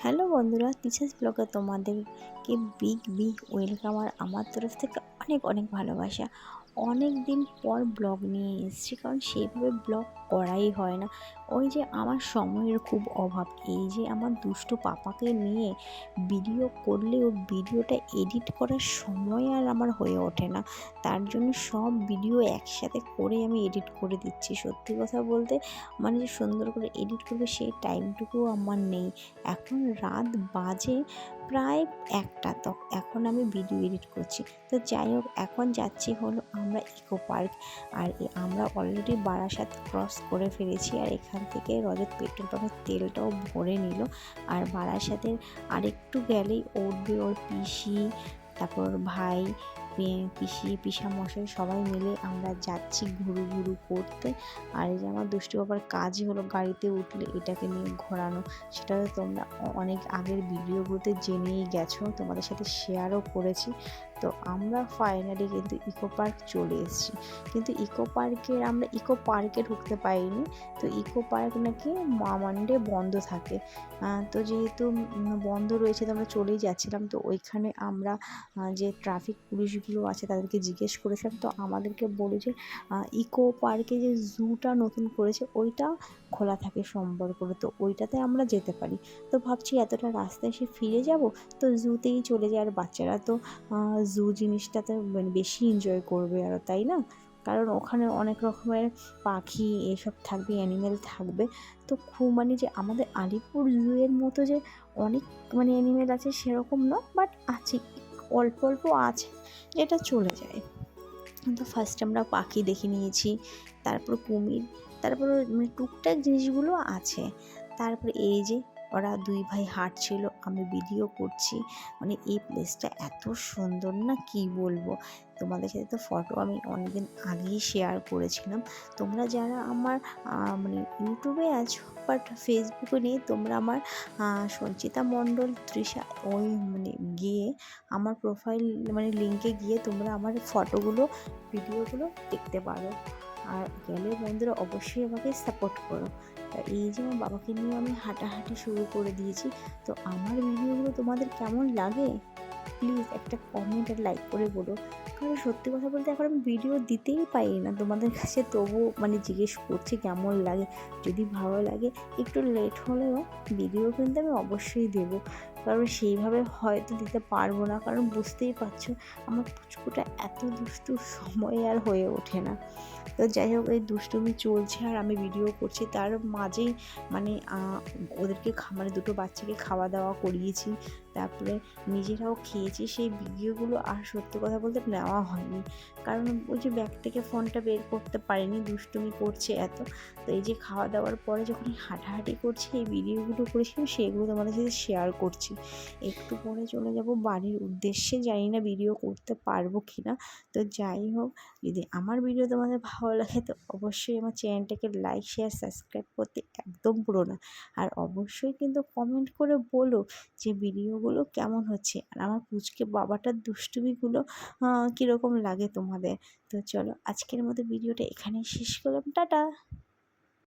Hello বন্ধুরা, তিশাস ব্লগে তোমাদেরকে বিগ ওয়েলকাম। আর আমার তরফ থেকে অনেক অনেক ভালোবাসা। অনেক দিন পর ব্লগ নিয়ে এসেছি, কারণ সেইভাবে ব্লগ করাই হয় না। ওই যে আমার সময়ের খুব অভাব। এই যে আমার দুষ্টু পাপাকে নিয়ে ভিডিও করলেও ভিডিওটা এডিট করার সময় আর আমার হয়ে ওঠে না। তার জন্য সব ভিডিও একসাথে করে আমি এডিট করে দিচ্ছি। সত্যি কথা বলতে মানে যে সুন্দর করে এডিট করবে সেই টাইমটুকুও আমার নেই। এখন রাত বাজে প্রায় 1টা, তো এখন আমি ভিডিও এডিট করছি। তো যাই হোক, এখন যাচ্ছি হলো আমরা ইকো পার্ক। আর আমরা অলরেডি বারাসাত ক্রস করে ফেলেছি। আর এখান থেকে রজত পেট্রোল পাম্পের তেলটাও ভরে নিল। আর বারাসাতের আরেকটু গেলেই উঠবে ওর পিসি, তারপর ভাই, পিসামশাই সবাই মিলে আমরা যাচ্ছি ঘুরু ঘুরু করতে। আর এই যে আমার দুষ্টু বাবার কাজই হলো গাড়িতে উঠলে এটাকে নিয়ে ঘোরানো। সেটা তো তোমরা অনেক আগের ভিডিওগুলোতে জেনেই গেছো, তোমাদের সাথে শেয়ারও করেছি। তো আমরা ফাইনালি কিন্তু ইকো পার্ক চলে এসেছি। কিন্তু আমরা ইকো পার্কে ঢুকতে পারিনি। তো ইকো পার্ক নাকি মানডে বন্ধ থাকে। তো যেহেতু বন্ধ রয়েছে, তো আমরা চলেই যাচ্ছিলাম। তো ওইখানে আমরা যে ট্রাফিক পুলিশগুলো আছে তাদেরকে জিজ্ঞেস করেছিলাম। তো আমাদেরকে বলে যে ইকো পার্কে যে জুটা নতুন করেছে ওইটা খোলা থাকে সোমবার করে, তো ওইটাতে আমরা যেতে পারি। তো ভাবছি এতটা রাস্তায় এসে ফিরে যাব, তো জুতেই চলে যায়। আর বাচ্চারা তো জু জিনিসটাতে মানে বেশি এনজয় করবে আরও, তাই না? কারণ ওখানে অনেক রকমের পাখি এসব থাকবে, অ্যানিমেল থাকবে। তো খুব মানে যে আমাদের আলিপুর জু এর মতো যে অনেক মানে অ্যানিমেল আছে সেরকম না, বাট আছে, অল্প অল্প আছে, যেটা চলে যায়। তো ফার্স্ট আমরা পাখি দেখে নিয়েছি, তারপর কুমির, তারপর মানে টুকটাক জিনিসগুলো আছে। তারপরে এই যে ওরা দুই ভাই হাঁটছিল, আমি ভিডিও করছি। মানে এই প্লেসটা এত সুন্দর না, কি বলবো। তোমাদের সাথে তো ফটো আমি অনেকদিন আগেই শেয়ার করেছিলাম। তোমরা যারা আমার মানে ইউটিউবে আছো বাট ফেসবুকে নেই, তোমরা আমার সঞ্চিতা মণ্ডল তৃষা ওই মানে গিয়ে আমার প্রোফাইল মানে লিঙ্কে গিয়ে তোমরা আমার ফটোগুলো ভিডিওগুলো দেখতে পারো। আর গেলে বন্ধুরা অবশ্যই আমাকে সাপোর্ট করো। এই যে আমার বাবাকে নিয়ে আমি হাঁটাহাঁটি শুরু করে দিয়েছি। তো আমার ভিডিওগুলো তোমাদের কেমন লাগে প্লিজ একটা কমেন্ট আর লাইক করে বলো। কারণ সত্যি কথা বলতে এখন আমি ভিডিও দিতেই পারি না তোমাদের কাছে, তবুও মানে জিজ্ঞেস করছি কেমন লাগে। যদি ভালো লাগে একটু লেট হলেও ভিডিও কিন্তু আমি অবশ্যই দেবো। কারণ সেইভাবে হয়তো দিতে পারবো না, কারণ বুঝতেই পারছো আমার পুচকুটা এত দুষ্টু, সময় আর হয়ে ওঠে না। তো যাই হোক, এই দুষ্টুমি চলছে আর আমি ভিডিও করছি। তার মাঝেই মানে ওদেরকে মানে দুটো বাচ্চাকে খাওয়া দাওয়া করিয়েছি, তারপরে নিজেরাও খেয়েছি। সেই ভিডিওগুলো আর সত্যি কথা বলতে নেওয়া হয়নি, কারণ ওই যে ব্যাগ থেকে ফোনটা বের করতে পারিনি, দুষ্টুমি করছে এত। তো এই যে খাওয়া দাওয়ার পরে যখন হাঁটাহাঁটি করছি, এই ভিডিওগুলো করেছিলাম, সেগুলো তোমাদের সাথে শেয়ার করছি। একটু পরে চলে যাব বাড়ির উদ্দেশ্যে, জানি না ভিডিও করতে পারবো কি না। তো যাই হোক, যদি আমার ভিডিও তোমাদের ভালো লাগে তো অবশ্যই আমার চ্যানেলটাকে লাইক শেয়ার সাবস্ক্রাইব করতে একদম ভুলো না। আর অবশ্যই কিন্তু কমেন্ট করে বলো যে ভিডিওগুলো কেমন হচ্ছে, আর আমার পুচকে বাবাটার দুষ্টুমিগুলো কীরকম লাগে তোমাদের। তো চলো, আজকের মতো ভিডিওটা এখানেই শেষ করলাম, টাটা।